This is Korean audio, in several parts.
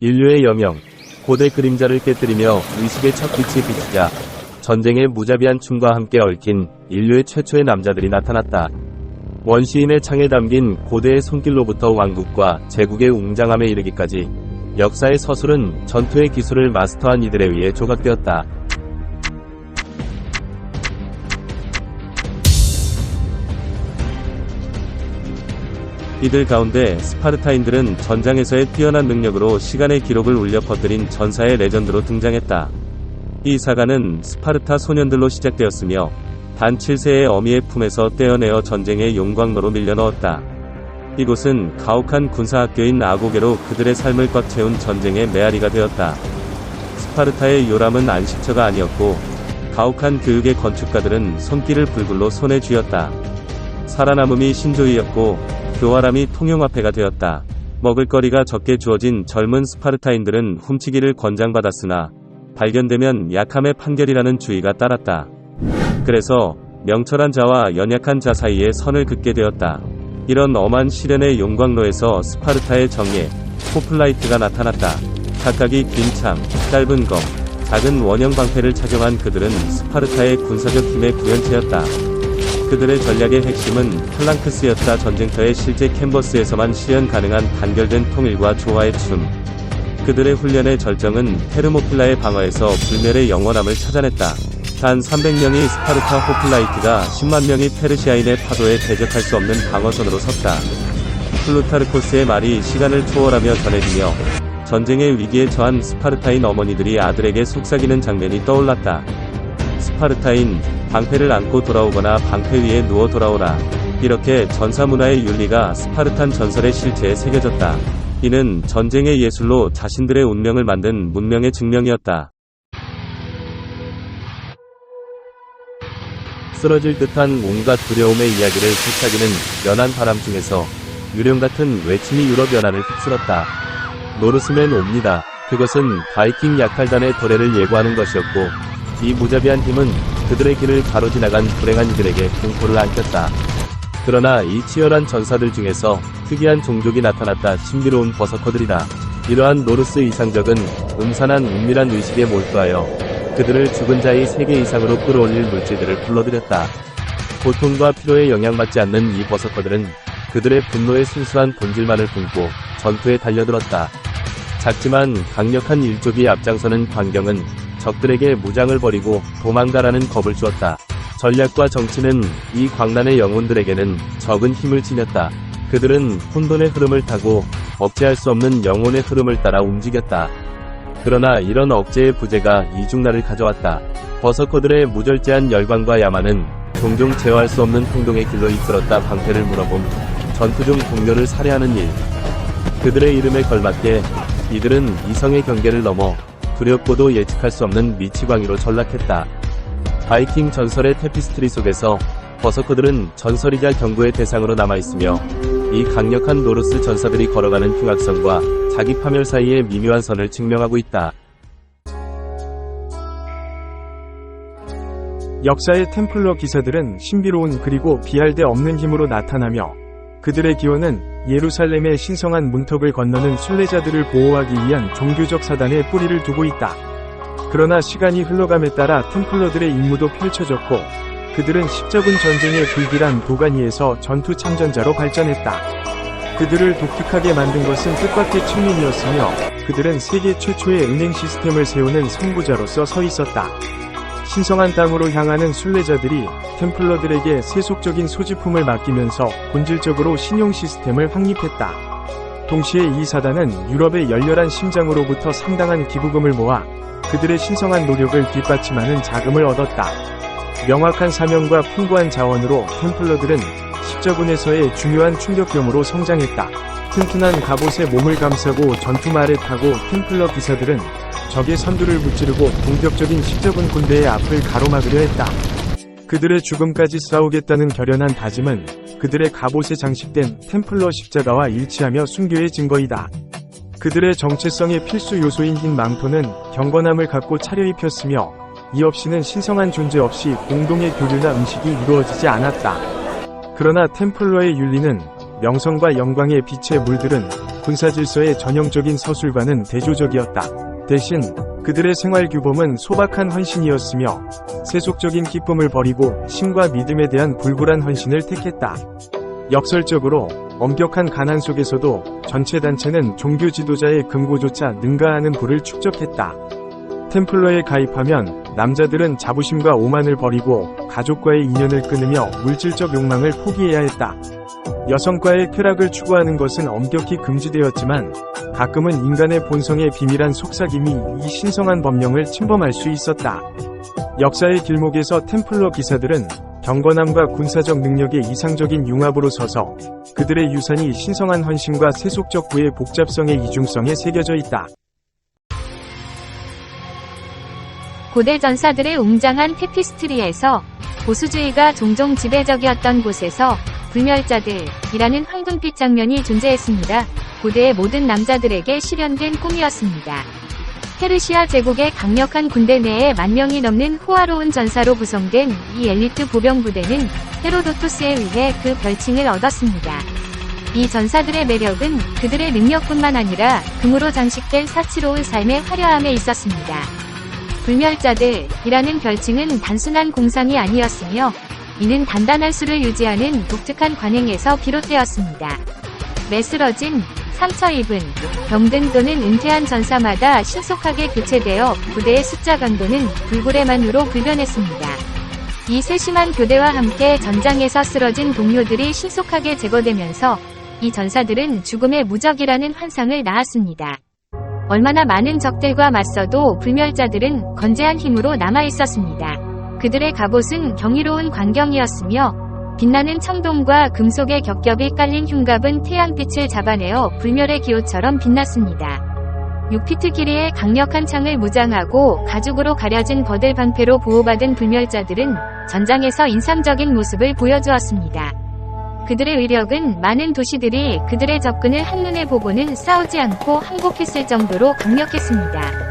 인류의 여명, 고대 그림자를 깨뜨리며 의식의 첫 빛이 비치자 전쟁의 무자비한 춤과 함께 얽힌 인류의 최초의 남자들이 나타났다. 원시인의 창에 담긴 고대의 손길로부터 왕국과 제국의 웅장함에 이르기까지 역사의 서술은 전투의 기술을 마스터한 이들에 의해 조각되었다. 이들 가운데 스파르타인들은 전장에서의 뛰어난 능력으로 시간의 기록을 울려 퍼뜨린 전사의 레전드로 등장했다. 이 사가는 스파르타 소년들로 시작되었으며 단 7세의 어미의 품에서 떼어내어 전쟁의 용광로로 밀려넣었다. 이곳은 가혹한 군사학교인 아고게로 그들의 삶을 꽉 채운 전쟁의 메아리가 되었다. 스파르타의 요람은 안식처가 아니었고 가혹한 교육의 건축가들은 손길을 불굴로 손에 쥐었다. 살아남음이 신조이였고 교활함이 통용화폐가 되었다. 먹을거리가 적게 주어진 젊은 스파르타인들은 훔치기를 권장받았으나 발견되면 약함의 판결이라는 주의가 따랐다. 그래서 명철한 자와 연약한 자 사이에 선을 긋게 되었다. 이런 엄한 시련의 용광로에서 스파르타의 정예, 호플라이트가 나타났다. 각각이 긴 창, 짧은 검, 작은 원형 방패를 착용한 그들은 스파르타의 군사적 힘의 구현체였다. 그들의 전략의 핵심은 플랑크스였다. 전쟁터의 실제 캔버스에서만 실현 가능한 단결된 통일과 조화의 춤. 그들의 훈련의 절정은 테르모필라의 방어에서 불멸의 영원함을 찾아냈다. 단 300명의 스파르타 호플라이트가 10만 명의 페르시아인의 파도에 대적할 수 없는 방어선으로 섰다. 플루타르코스의 말이 시간을 초월하며 전해지며 전쟁의 위기에 처한 스파르타인 어머니들이 아들에게 속삭이는 장면이 떠올랐다. 스파르타인, 방패를 안고 돌아오거나 방패 위에 누워 돌아오라. 이렇게 전사문화의 윤리가 스파르탄 전설의 실체에 새겨졌다. 이는 전쟁의 예술로 자신들의 운명을 만든 문명의 증명이었다. 쓰러질 듯한 온갖 두려움의 이야기를 속삭이는 연한 바람 중에서 유령같은 외침이 유럽 연안을 휩쓸었다. 노르스맨 옵니다. 그것은 바이킹 약탈단의 도래를 예고하는 것이었고 이 무자비한 힘은 그들의 길을 가로지나간 불행한 이들에게 공포를 안겼다. 그러나 이 치열한 전사들 중에서 특이한 종족이 나타났다. 신비로운 버서커들이다. 이러한 노르스 이상적은 음산한 은밀한 의식에 몰두하여 그들을 죽은 자의 세계 이상으로 끌어올릴 물질들을 불러들였다. 고통과 피로에 영향받지 않는 이 버서커들은 그들의 분노의 순수한 본질만을 품고 전투에 달려들었다. 작지만 강력한 일족이 앞장서는 광경은 적들에게 무장을 버리고 도망가라는 겁을 주었다. 전략과 정치는 이 광란의 영혼들에게는 적은 힘을 지녔다. 그들은 혼돈의 흐름을 타고 억제할 수 없는 영혼의 흐름을 따라 움직였다. 그러나 이런 억제의 부재가 이중날을 가져왔다. 버서커들의 무절제한 열광과 야만은 종종 제어할 수 없는 행동의 길로 이끌었다. 방패를 물어봄, 전투 중 동료를 살해하는 일. 그들의 이름에 걸맞게 이들은 이성의 경계를 넘어 두렵고도 예측할 수 없는 미치광이로 전락했다. 바이킹 전설의 테피스트리 속에서 버서커들은 전설이자 경고의 대상으로 남아있으며 이 강력한 노르스 전사들이 걸어가는 흉악성과 자기 파멸 사이의 미묘한 선을 증명하고 있다. 역사의 템플러 기사들은 신비로운 그리고 비할 데 없는 힘으로 나타나며 그들의 기원은 예루살렘의 신성한 문턱을 건너는 순례자들을 보호하기 위한 종교적 사단의 뿌리를 두고 있다. 그러나 시간이 흘러감에 따라 템플러들의 임무도 펼쳐졌고 그들은 십자군 전쟁의 불길한 도가니에서 전투 참전자로 발전했다. 그들을 독특하게 만든 것은 뜻밖의 측면이었으며 그들은 세계 최초의 은행 시스템을 세우는 선구자로서 서 있었다. 신성한 땅으로 향하는 순례자들이 템플러들에게 세속적인 소지품을 맡기면서 본질적으로 신용 시스템을 확립했다. 동시에 이 사단은 유럽의 열렬한 심장으로부터 상당한 기부금을 모아 그들의 신성한 노력을 뒷받침하는 자금을 얻었다. 명확한 사명과 풍부한 자원으로 템플러들은 십자군에서의 중요한 충격병으로 성장했다. 튼튼한 갑옷에 몸을 감싸고 전투말에 타고 템플러 기사들은 적의 선두를 무찌르고 공격적인 십자군 군대의 앞을 가로막으려 했다. 그들의 죽음까지 싸우겠다는 결연한 다짐은 그들의 갑옷에 장식된 템플러 십자가와 일치하며 순교의 증거이다. 그들의 정체성의 필수 요소인 흰 망토는 경건함을 갖고 차려입혔으며 이 없이는 신성한 존재 없이 공동의 교류나 음식이 이루어지지 않았다. 그러나 템플러의 윤리는 명성과 영광의 빛에 물들은 군사질서의 전형적인 서술과는 대조적이었다. 대신 그들의 생활규범은 소박한 헌신이었으며 세속적인 기쁨을 버리고 신과 믿음에 대한 불굴한 헌신을 택했다. 역설적으로 엄격한 가난 속에서도 전체 단체는 종교 지도자의 금고조차 능가하는 부를 축적했다. 템플러에 가입하면 남자들은 자부심과 오만을 버리고 가족과의 인연을 끊으며 물질적 욕망을 포기해야 했다. 여성과의 쾌락을 추구하는 것은 엄격히 금지되었지만 가끔은 인간의 본성의 비밀한 속삭임이 이 신성한 법령을 침범할 수 있었다. 역사의 길목에서 템플러 기사들은 경건함과 군사적 능력의 이상적인 융합으로 서서 그들의 유산이 신성한 헌신과 세속적 부의 복잡성의 이중성에 새겨져 있다. 고대 전사들의 웅장한 테피스트리에서 보수주의가 종종 지배적이었던 곳에서 불멸자들이라는 황금빛 장면이 존재했습니다. 고대의 모든 남자들에게 실현된 꿈이었습니다. 페르시아 제국의 강력한 군대 내에 10,000명이 넘는 호화로운 전사로 구성된 이 엘리트 보병 부대는 헤로도토스에 의해 그 별칭을 얻었습니다. 이 전사들의 매력은 그들의 능력뿐만 아니라 금으로 장식된 사치로운 삶의 화려함에 있었습니다. 불멸자들이라는 별칭은 단순한 공상이 아니었으며 이는 단단한 수를 유지하는 독특한 관행에서 비롯되었습니다. 매스러진, 상처 입은, 병든 또는 은퇴한 전사마다 신속하게 교체되어 부대의 숫자 강도는 불굴의만으로 불변했습니다. 이 세심한 교대와 함께 전장에서 쓰러진 동료들이 신속하게 제거되면서 이 전사들은 죽음의 무적이라는 환상을 낳았습니다. 얼마나 많은 적들과 맞서도 불멸자들은 건재한 힘으로 남아있었습니다. 그들의 갑옷은 경이로운 광경이었으며 빛나는 청동과 금속의 겹겹이 깔린 흉갑은 태양빛을 잡아내어 불멸의 기호처럼 빛났습니다. 6피트 길이의 강력한 창을 무장하고 가죽으로 가려진 버들 방패로 보호받은 불멸자들은 전장에서 인상적인 모습을 보여주었습니다. 그들의 위력은 많은 도시들이 그들의 접근을 한눈에 보고는 싸우지 않고 항복했을 정도로 강력했습니다.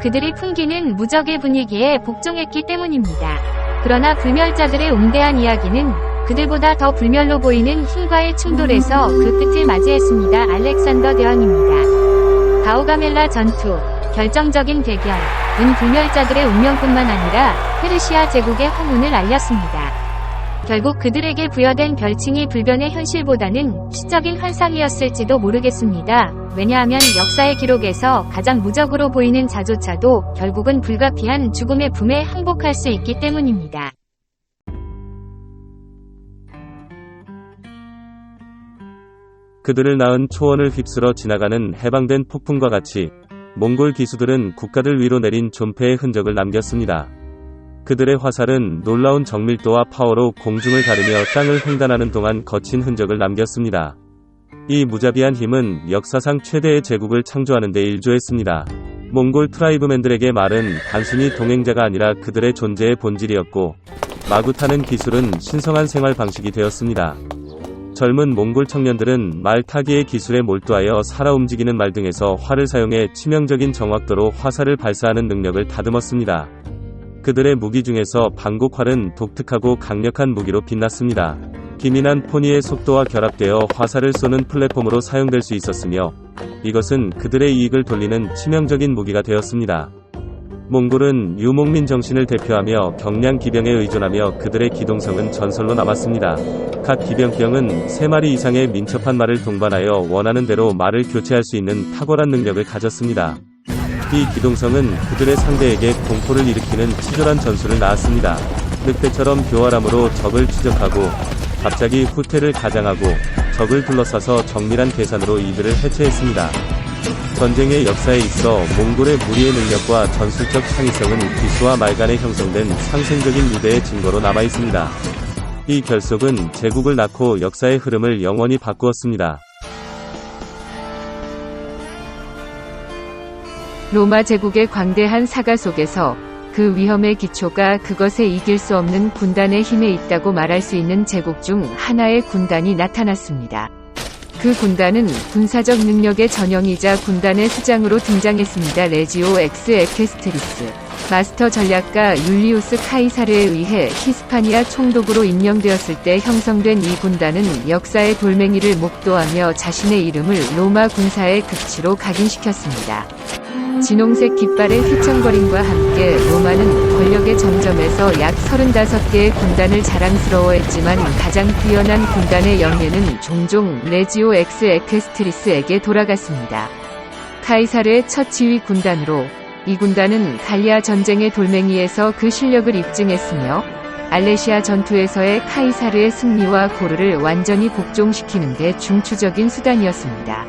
그들이 풍기는 무적의 분위기에 복종했기 때문입니다. 그러나 불멸자들의 웅대한 이야기는 그들보다 더 불멸로 보이는 힘과의 충돌에서 그 끝을 맞이했습니다. 알렉산더 대왕입니다. 가오가멜라 전투, 결정적인 대결은 불멸자들의 운명뿐만 아니라 페르시아 제국의 황혼을 알렸습니다. 결국 그들에게 부여된 별칭이 불변의 현실보다는 시적인 환상이었을지도 모르겠습니다. 왜냐하면 역사의 기록에서 가장 무적으로 보이는 자조차도 결국은 불가피한 죽음의 품에 항복할 수 있기 때문입니다. 그들을 낳은 초원을 휩쓸어 지나가는 해방된 폭풍과 같이 몽골 기수들은 국가들 위로 내린 존폐의 흔적을 남겼습니다. 그들의 화살은 놀라운 정밀도와 파워로 공중을 가르며 땅을 횡단하는 동안 거친 흔적을 남겼습니다. 이 무자비한 힘은 역사상 최대의 제국을 창조하는 데 일조했습니다. 몽골 트라이브맨들에게 말은 단순히 동행자가 아니라 그들의 존재의 본질이었고 마구 타는 기술은 신성한 생활 방식이 되었습니다. 젊은 몽골 청년들은 말 타기의 기술에 몰두하여 살아 움직이는 말 등에서 활을 사용해 치명적인 정확도로 화살을 발사하는 능력을 다듬었습니다. 그들의 무기 중에서 방곡활은 독특하고 강력한 무기로 빛났습니다. 기민한 포니의 속도와 결합되어 화살을 쏘는 플랫폼으로 사용될 수 있었으며 이것은 그들의 이익을 돌리는 치명적인 무기가 되었습니다. 몽골은 유목민 정신을 대표하며 경량 기병에 의존하며 그들의 기동성은 전설로 남았습니다. 각 기병병은 3마리 이상의 민첩한 말을 동반하여 원하는 대로 말을 교체할 수 있는 탁월한 능력을 가졌습니다. 이 기동성은 그들의 상대에게 공포를 일으키는 치졸한 전술을 낳았습니다. 늑대처럼 교활함으로 적을 추적하고 갑자기 후퇴를 가장하고 적을 둘러싸서 정밀한 계산으로 이들을 해체했습니다. 전쟁의 역사에 있어 몽골의 무리의 능력과 전술적 창의성은 기수와 말 간에 형성된 상생적인 유대의 증거로 남아있습니다. 이 결속은 제국을 낳고 역사의 흐름을 영원히 바꾸었습니다. 로마 제국의 광대한 사가 속에서 그 위험의 기초가 그것에 이길 수 없는 군단의 힘에 있다고 말할 수 있는 제국 중 하나의 군단이 나타났습니다. 그 군단은 군사적 능력의 전형이자 군단의 수장으로 등장했습니다. 레지오 엑스 에퀘스트리스. 마스터 전략가 율리우스 카이사르에 의해 히스파니아 총독으로 임명되었을 때 형성된 이 군단은 역사의 돌멩이를 목도하며 자신의 이름을 로마 군사의 극치로 각인시켰습니다. 진홍색 깃발의 휘청거림과 함께 로마는 권력의 정점에서 약 35개의 군단을 자랑스러워했지만 가장 뛰어난 군단의 영예는 종종 레지오 엑스 에퀘스트리스에게 돌아갔습니다. 카이사르의 첫 지휘 군단으로 이 군단은 갈리아 전쟁의 돌멩이에서 그 실력을 입증했으며 알레시아 전투에서의 카이사르의 승리와 고르를 완전히 복종시키는 데 중추적인 수단이었습니다.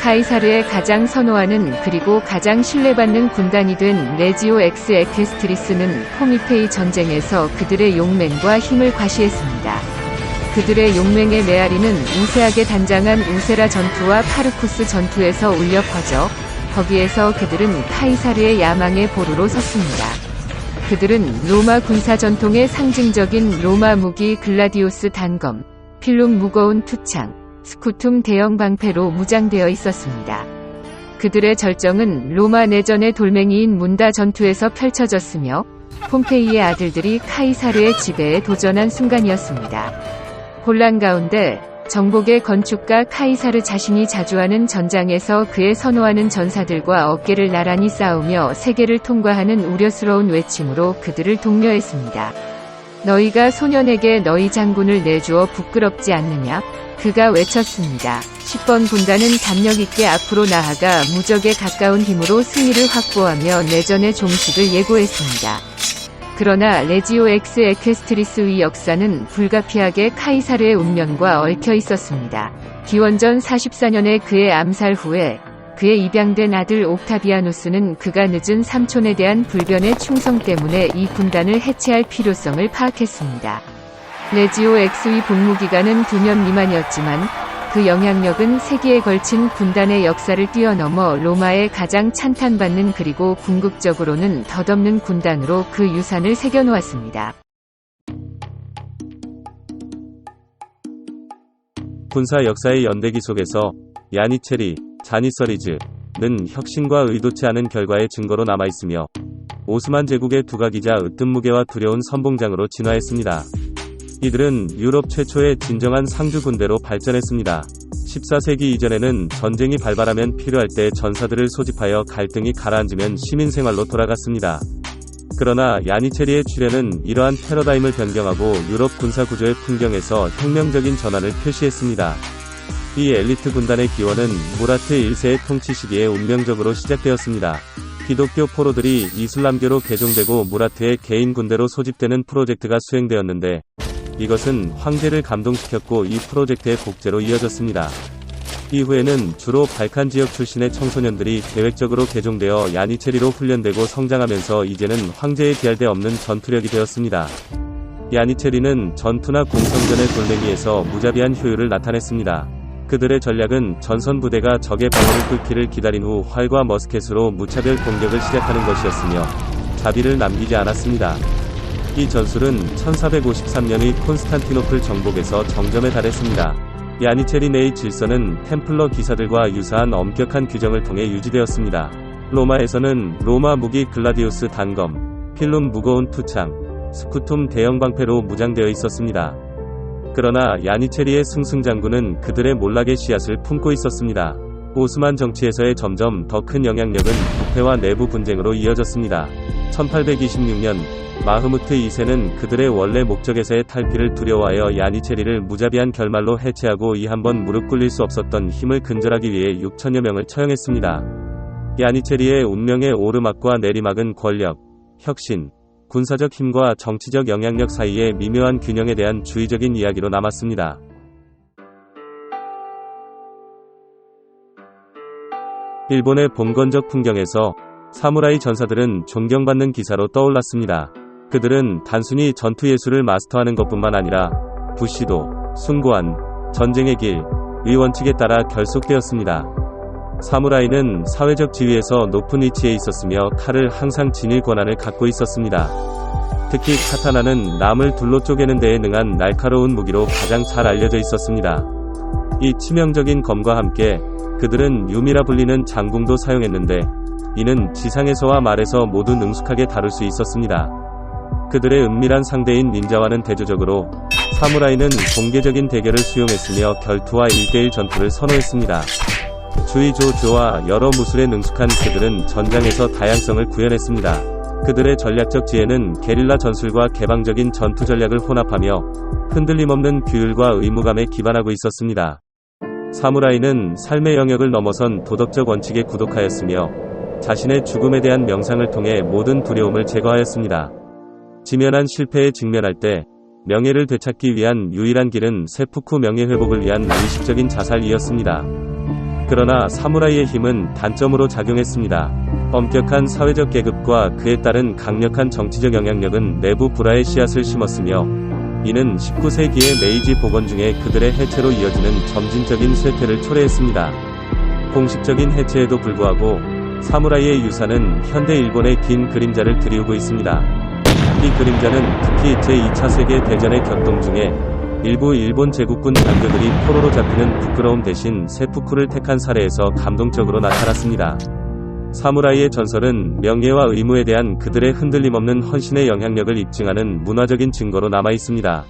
카이사르의 가장 선호하는 그리고 가장 신뢰받는 군단이 된 레지오 엑스 에퀘스트리스는 포미페이 전쟁에서 그들의 용맹과 힘을 과시했습니다. 그들의 용맹의 메아리는 우세하게 단장한 우세라 전투와 파르쿠스 전투에서 울려 퍼져 거기에서 그들은 카이사르의 야망의 보루로 섰습니다. 그들은 로마 군사 전통의 상징적인 로마 무기 글라디우스 단검, 필름 무거운 투창, 스쿠툼 대형 방패로 무장되어 있었습니다. 그들의 절정은 로마 내전의 돌멩이인 문다 전투에서 펼쳐졌으며 폼페이의 아들들이 카이사르의 지배에 도전한 순간이었습니다. 혼란 가운데 정복의 건축가 카이사르 자신이 자주 하는 전장에서 그의 선호하는 전사들과 어깨를 나란히 싸우며 세계를 통과하는 우려스러운 외침으로 그들을 독려했습니다. 너희가 소년에게 너희 장군을 내주어 부끄럽지 않느냐? 그가 외쳤습니다. 10번 군단은 담력 있게 앞으로 나아가 무적에 가까운 힘으로 승리를 확보하며 내전의 종식을 예고했습니다. 그러나 레지오 엑스 에퀘스트리스의 역사는 불가피하게 카이사르의 운명과 얽혀 있었습니다. 기원전 44년에 그의 암살 후에 그의 입양된 아들 옥타비아누스는 그가 늦은 삼촌에 대한 불변의 충성 때문에 이 군단을 해체할 필요성을 파악했습니다. 레지오 엑스의 복무기간은 2년 미만이었지만 그 영향력은 세기에 걸친 군단의 역사를 뛰어넘어 로마의 가장 찬탄받는 그리고 궁극적으로는 덧없는 군단으로 그 유산을 새겨놓았습니다. 군사 역사의 연대기 속에서 야니체리, 자니서리즈는 혁신과 의도치 않은 결과의 증거로 남아있으며 오스만 제국의 두각이자 으뜸 무게와 두려운 선봉장으로 진화했습니다. 이들은 유럽 최초의 진정한 상주 군대로 발전했습니다. 14세기 이전에는 전쟁이 발발하면 필요할 때 전사들을 소집하여 갈등이 가라앉으면 시민생활로 돌아갔습니다. 그러나 야니체리의 출현은 이러한 패러다임을 변경하고 유럽 군사 구조의 풍경에서 혁명적인 전환을 표시했습니다. 이 엘리트 군단의 기원은 무라트 1세의 통치 시기에 운명적으로 시작되었습니다. 기독교 포로들이 이슬람교로 개종되고 무라트의 개인 군대로 소집되는 프로젝트가 수행되었는데 이것은 황제를 감동시켰고 이 프로젝트의 복제로 이어졌습니다. 이후에는 주로 발칸 지역 출신의 청소년들이 계획적으로 개종되어 야니체리로 훈련되고 성장하면서 이제는 황제에 비할 데 없는 전투력이 되었습니다. 야니체리는 전투나 공성전의 돌멩이에서 무자비한 효율을 나타냈습니다. 그들의 전략은 전선 부대가 적의 방어를 뚫기를 기다린 후 활과 머스켓으로 무차별 공격을 시작하는 것이었으며 자비를 남기지 않았습니다. 이 전술은 1453년의 콘스탄티노플 정복에서 정점에 달했습니다. 야니체리 내의 질서는 템플러 기사들과 유사한 엄격한 규정을 통해 유지되었습니다. 로마에서는 로마 무기 글라디우스 단검, 필름 무거운 투창, 스쿠툼 대형 방패로 무장되어 있었습니다. 그러나 야니체리의 승승장구는 그들의 몰락의 씨앗을 품고 있었습니다. 오스만 정치에서의 점점 더 큰 영향력은 부패와 내부 분쟁으로 이어졌습니다. 1826년 마흐무트 2세는 그들의 원래 목적에서의 탈피를 두려워하여 야니체리를 무자비한 결말로 해체하고 이 한 번 무릎 꿇릴 수 없었던 힘을 근절하기 위해 6천여 명을 처형했습니다. 야니체리의 운명의 오르막과 내리막은 권력, 혁신, 군사적 힘과 정치적 영향력 사이의 미묘한 균형에 대한 주의적인 이야기로 남았습니다. 일본의 봉건적 풍경에서 사무라이 전사들은 존경받는 기사로 떠올랐습니다. 그들은 단순히 전투 예술을 마스터하는 것뿐만 아니라 부시도, 숭고한, 전쟁의 길, 의 원칙에 따라 결속되었습니다. 사무라이는 사회적 지위에서 높은 위치에 있었으며 칼을 항상 지닐 권한을 갖고 있었습니다. 특히 카타나는 남을 둘로 쪼개는 데에 능한 날카로운 무기로 가장 잘 알려져 있었습니다. 이 치명적인 검과 함께 그들은 유미라 불리는 장궁도 사용했는데 이는 지상에서와 말에서 모두 능숙하게 다룰 수 있었습니다. 그들의 은밀한 상대인 닌자와는 대조적으로 사무라이는 공개적인 대결을 수용했으며 결투와 1대1 전투를 선호했습니다. 주의조조와 여러 무술에 능숙한 그들은 전장에서 다양성을 구현했습니다. 그들의 전략적 지혜는 게릴라 전술과 개방적인 전투 전략을 혼합하며 흔들림 없는 규율과 의무감에 기반하고 있었습니다. 사무라이는 삶의 영역을 넘어선 도덕적 원칙에 구독하였으며 자신의 죽음에 대한 명상을 통해 모든 두려움을 제거하였습니다. 지면한 실패에 직면할 때 명예를 되찾기 위한 유일한 길은 세푸쿠 명예회복을 위한 의식적인 자살이었습니다. 그러나 사무라이의 힘은 단점으로 작용했습니다. 엄격한 사회적 계급과 그에 따른 강력한 정치적 영향력은 내부 불화의 씨앗을 심었으며 이는 19세기의 메이지 복원 중에 그들의 해체로 이어지는 점진적인 쇠퇴를 초래했습니다. 공식적인 해체에도 불구하고 사무라이의 유산은 현대 일본의 긴 그림자를 드리우고 있습니다. 이 그림자는 특히 제2차 세계대전의 격동 중에 일부 일본 제국군 장교들이 포로로 잡히는 부끄러움 대신 세푸쿠를 택한 사례에서 감동적으로 나타났습니다. 사무라이의 전설은 명예와 의무에 대한 그들의 흔들림 없는 헌신의 영향력을 입증하는 문화적인 증거로 남아 있습니다.